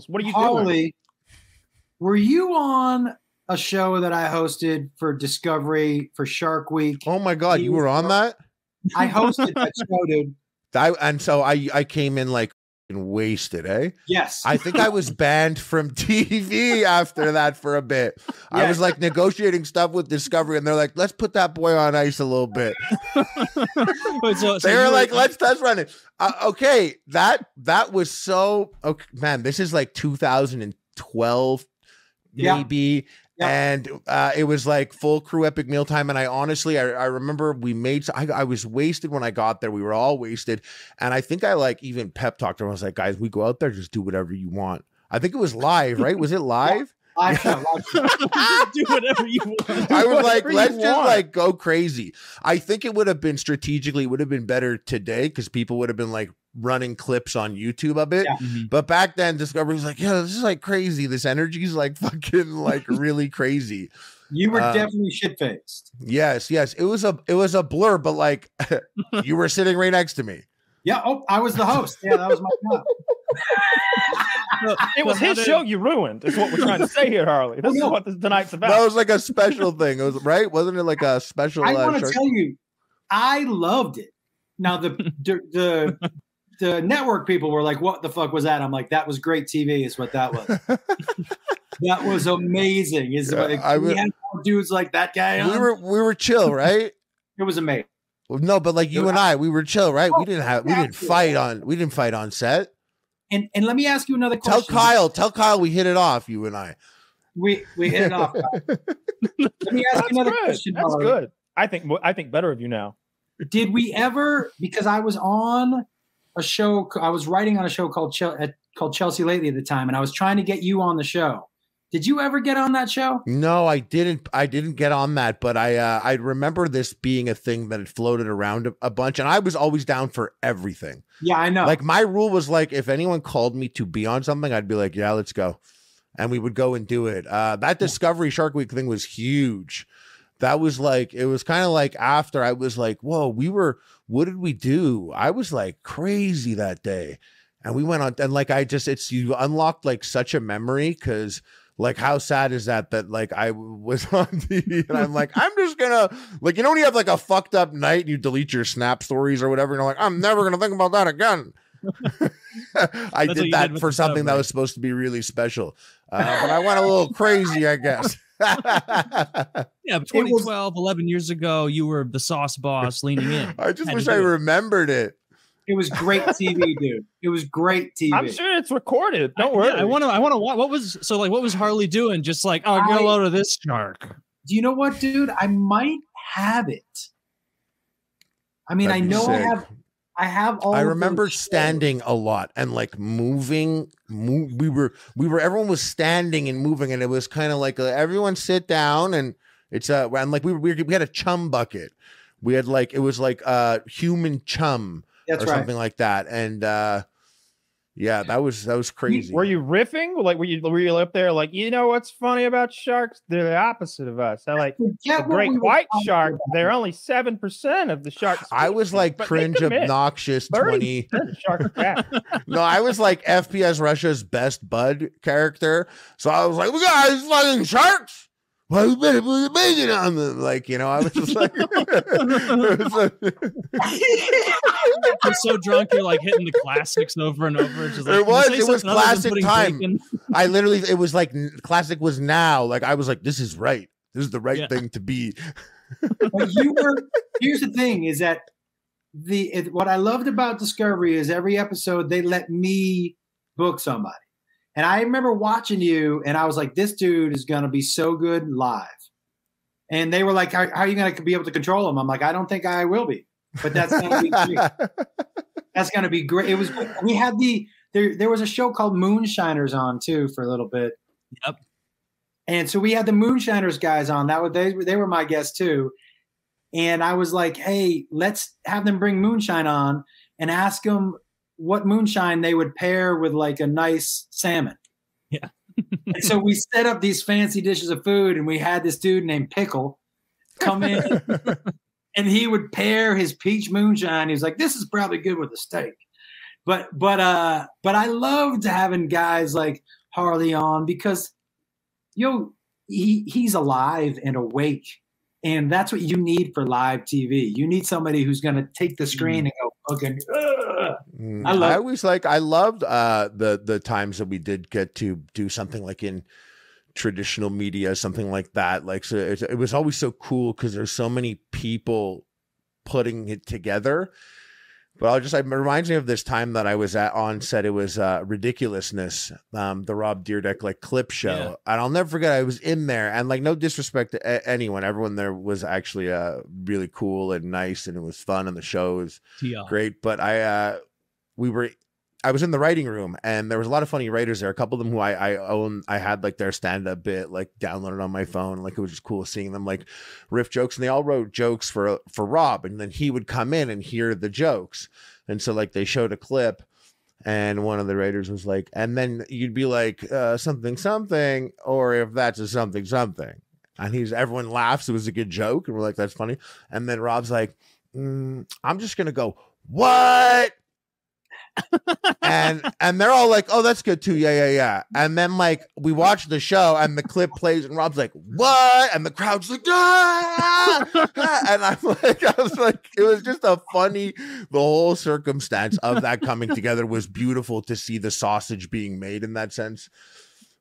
What are you Harley, doing? Were you on a show that I hosted for Discovery for Shark Week? Oh my God, you were on that? I hosted that show, dude. I came in like wasted, eh? Yes. I think I was banned from TV after that for a bit. Yes. I was like negotiating stuff with Discovery, and they're like, let's put that boy on ice a little bit. They were like, let's test run it. Okay, that was so okay, man. This is like 2012, maybe. Yeah. And it was like full crew epic mealtime. And I honestly, I remember we made, I was wasted when I got there. We were all wasted. And I think I like even pep talked to them. I was like, guys, we go out there, just do whatever you want. I think it was live, right? Was it live? I can't do whatever you want. I was like, let's just like go crazy. I think it would have been strategically, would have been better today because people would have been like running clips on YouTube of it. Yeah. But back then, Discovery was like, yeah, this is like crazy. This energy is like fucking like really crazy. You were definitely shit-faced. Yes. It was a blur, but like you were sitting right next to me. Yeah. Oh, I was the host. Yeah, that was my job. It was his show you ruined, is what we're trying to say here, Harley. This is what tonight's about. That was like a special thing. It was right, wasn't it? Like a special. I want to tell you, I loved it. Now the network people were like, "What the fuck was that?" I'm like, "That was great TV." Is what that was. That was amazing. Is like, we had dudes like that guy. We were chill, right? It was amazing. Well, no, but like you and I, we were chill, right? We didn't fight on set. And let me ask you another question. Tell Kyle we hit it off, you and I. We hit it off. Let me ask you another question. That's good. I think better of you now. Did we ever, because I was on a show, I was writing on a show called Chelsea Lately at the time, and I was trying to get you on the show. Did you ever get on that show? No, I didn't get on that, but I remember this being a thing that had floated around a bunch, and I was always down for everything. Yeah, I know. Like my rule was like, if anyone called me to be on something, I'd be like, yeah, let's go. And we would go and do it. That Discovery Shark Week thing was huge. That was like, it was kind of like after I was like, whoa, what did we do? I was like crazy that day. And we went on, and like, you unlocked like such a memory because like, how sad is that like I was on TV and I'm like, I'm just gonna, like, you know, when you have like a fucked up night and you delete your Snap stories or whatever, and you're like, I'm never gonna think about that again. I did that for something that was supposed to be really special. But I went a little crazy, I guess. Yeah, 2012, 11 years ago, you were the sauce boss leaning in. I just wish I remembered it. It was great TV, dude. It was great TV. I'm sure it's recorded. Don't worry. I want to. What was Harley doing? Just like, oh, get a load of this shark. Do you know what, dude? I might have it. I mean, I know sick. I have all. I remember standing a lot and like moving. Everyone was standing and moving, and it was kind of like everyone sit down, and it's and like we had a chum bucket. We had like, it was like human chum. That's or something like that, and yeah, that was crazy. Were you riffing? Like, were you up there like, you know what's funny about sharks? They're the opposite of us. I like the great white shark. They're only 7% of the sharks. I was like cringe obnoxious 20. No, I was like FPSRussia's best bud character. So I was like, we got these fucking sharks. Well, you better put the bacon on them. Like, you know, I was just like, you're so drunk, you're like hitting the classics over and over. It's just like, it was classic time. I literally, it was like classic was now. Like, I was like, this is right. This is the right thing to be. But here's the thing is that what I loved about Discovery is every episode they let me book somebody. And I remember watching you, and I was like, this dude is going to be so good live. And they were like, how are you going to be able to control him? I'm like, I don't think I will be. But that's going to be great. That's going to be great. We had there was a show called Moonshiners on, too, for a little bit. Yep. And so we had the Moonshiners guys on. They were my guests, too. And I was like, hey, let's have them bring moonshine on and ask them what moonshine they would pair with like a nice salmon. Yeah. And so we set up these fancy dishes of food, and we had this dude named Pickle come in and he would pair his peach moonshine. He was like, this is probably good with a steak. But I loved having guys like Harley on because, he's alive and awake. And that's what you need for live TV. You need somebody who's going to take the screen and go, okay. I loved the times that we did get to do something like in traditional media, something like that. Like, so it was always so cool because there's so many people putting it together. But it reminds me of this time that I was on set. It was Ridiculousness, the Rob Dyrdek like clip show. Yeah. And I'll never forget, I was in there, and like no disrespect to anyone, everyone there was actually really cool and nice, and it was fun, and the show was great. But I was in the writing room, and there was a lot of funny writers there. A couple of them who I had like their stand-up bit like downloaded on my phone. Like, it was just cool seeing them like riff jokes, and they all wrote jokes for Rob, and then he would come in and hear the jokes. And so like they showed a clip, and one of the writers was like, and then you'd be like something, or if that's a something, and everyone laughs. It was a good joke, and we're like, that's funny. And then Rob's like, I'm just gonna go, what? and they're all like, oh, that's good too, yeah. And then like we watch the show, and the clip plays, and Rob's like, what? And the crowd's like, ah! And I was like, it was just the whole circumstance of that coming together was beautiful to see the sausage being made in that sense.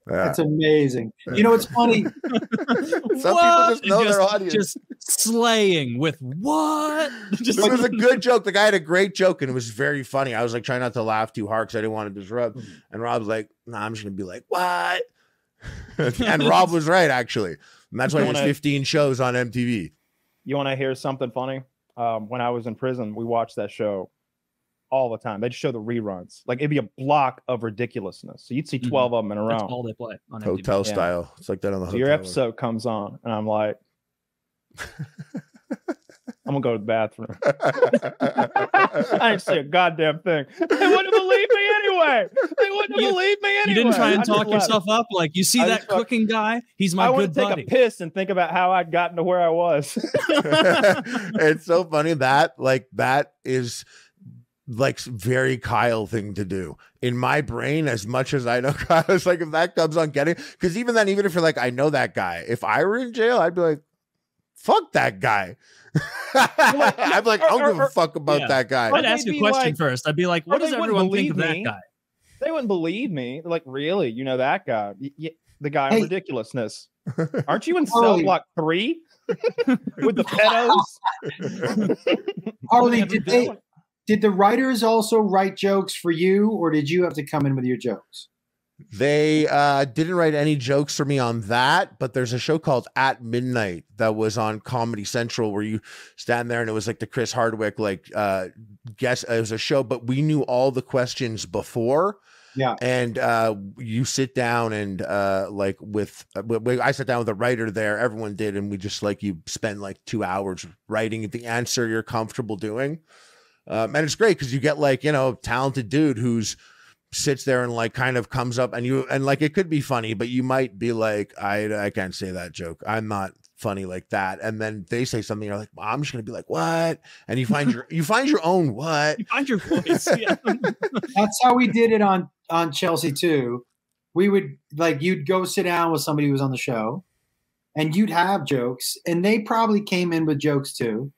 That's amazing. You know, it's funny. Some people just know their audience. Just slaying with what? It was a good joke. The guy had a great joke, and it was very funny. I was like trying not to laugh too hard because I didn't want to disrupt. And Rob's like, nah, I'm just going to be like, what? And Rob was right, actually. And that's why he has 15 shows on MTV. You want to hear something funny? When I was in prison, we watched that show all the time. They'd show the reruns. Like, it'd be a block of Ridiculousness. So you'd see 12 of them in a row. That's all they play on hotel MTV. style. It's like that on the hotel. Your episode comes on, and I'm like, I'm gonna go to the bathroom. I didn't say a goddamn thing. They wouldn't believe me anyway. You didn't try and talk yourself up. Like, you see that cooking guy? He's my good buddy. I would take a piss and think about how I'd gotten to where I was. It's so funny that is like very Kyle thing to do in my brain. As much as I know Kyle, it's like, if that comes on getting, because even if you're like, I know that guy, if I were in jail, I'd be like, fuck that guy. I'd be like, I don't give a fuck about that guy. I'd ask a question first. I'd be like, what does everyone think of that guy? They wouldn't believe me. They're like, really? You know that guy? The guy in Ridiculousness. Aren't you in cell block 3 with the pedos? Harley, did the writers also write jokes for you, or did you have to come in with your jokes? They didn't write any jokes for me on that, but there's a show called At Midnight that was on Comedy Central where you stand there, and it was like the Chris Hardwick guess. It was a show, but we knew all the questions before. Yeah. And you sit down and I sat down with a writer there, everyone did, and we just you spend 2 hours writing the answer you're comfortable doing. And it's great because you get talented dude who's sits there and kind of comes up and it could be funny, but you might be like, I can't say that joke. I'm not funny like that. And then they say something, you're like, well, I'm just gonna be like, what? And you find your own what? You find your voice. Yeah. That's how we did it on Chelsea too. We would you'd go sit down with somebody who was on the show, and you'd have jokes, and they probably came in with jokes too.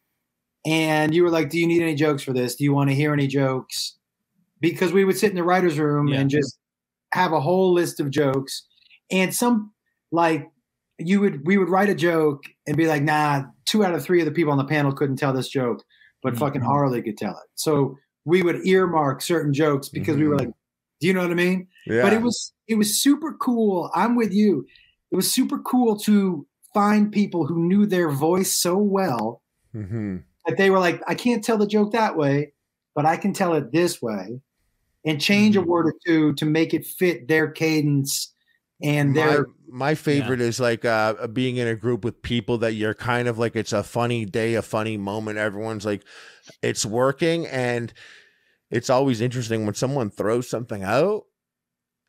And you were like, do you need any jokes for this? Do you want to hear any jokes? Because we would sit in the writer's room and just have a whole list of jokes. And we would write a joke and be like, nah, 2 out of 3 of the people on the panel couldn't tell this joke, but fucking Harley could tell it. So we would earmark certain jokes because we were like, do you know what I mean? Yeah. But it was super cool. I'm with you. It was super cool to find people who knew their voice so well that they were like, I can't tell the joke that way, but I can tell it this way, and change a word or two to make it fit their cadence and their. My favorite is being in a group with people that you're kind of like, it's a funny day, a funny moment. Everyone's like, it's working, and it's always interesting when someone throws something out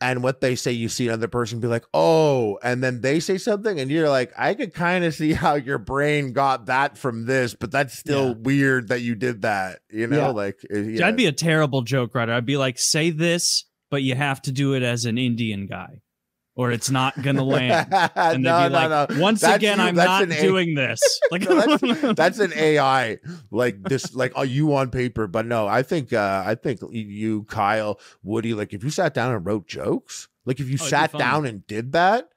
and what they say, you see another person be like, oh, and then they say something and you're like, I could kind of see how your brain got that from this, but that's still weird that you did that, you know? Like, I'd be a terrible joke writer. I'd be like, say this, but you have to do it as an Indian guy, or it's not gonna land. And they'd be like, once again, I'm not doing this. Like, that's an AI, like this, like you on paper. But no, I think you, Kyle, Woody, like if you sat down and wrote jokes, like if you sat down and did that,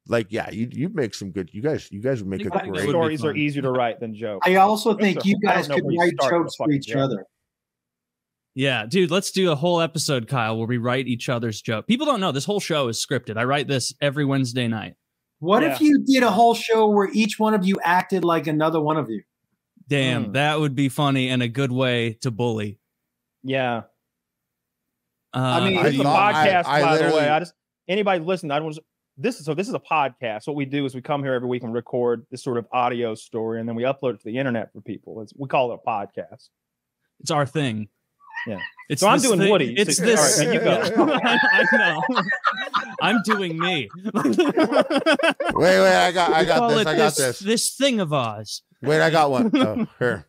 like you'd make some good. You guys would make a great. Stories are easier to write than jokes. I also think you guys could write jokes for each other. Yeah, dude, let's do a whole episode, Kyle, where we write each other's joke. People don't know this whole show is scripted. I write this every Wednesday night. What if you did a whole show where each one of you acted like another one of you? Damn, that would be funny and a good way to bully. Yeah. I mean, it's a podcast, by the way. Anybody listen, this is a podcast. What we do is we come here every week and record this sort of audio story, and then we upload it to the internet for people. We call it a podcast. It's our thing. Yeah. So I'm doing Woody. It's this. All right, you go. I know. I'm doing me. Wait, I got this. This thing of ours. Wait, I got one. Oh, here.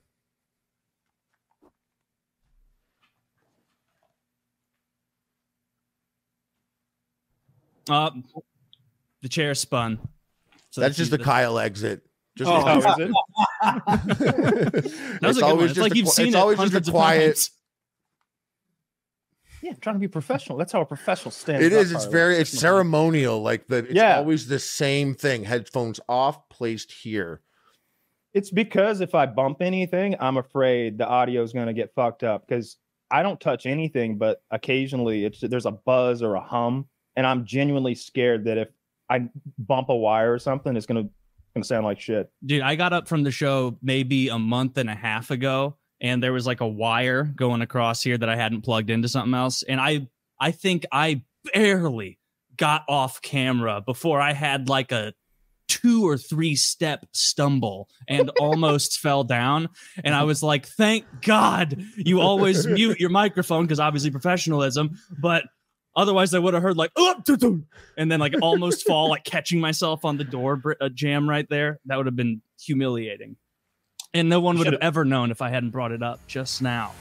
The chair spun. So that's just the Kyle exit. Just is it? That was it's like you've seen it hundreds of times. Yeah, I'm trying to be professional. That's how a professional stands. It is. It's ceremonial. Like it's always the same thing. Headphones off, placed here. It's because if I bump anything, I'm afraid the audio is going to get fucked up because I don't touch anything, but occasionally there's a buzz or a hum, and I'm genuinely scared that if I bump a wire or something, it's going to sound like shit. Dude, I got up from the show maybe a month and a half ago, and there was like a wire going across here that I hadn't plugged into something else. And I think I barely got off camera before I had like a 2 or 3 step stumble and almost fell down. And I was like, thank God you always mute your microphone, because obviously professionalism, but otherwise I would have heard like, and then like almost fall, like catching myself on the door jam right there. That would have been humiliating. And no one would have ever known if I hadn't brought it up just now.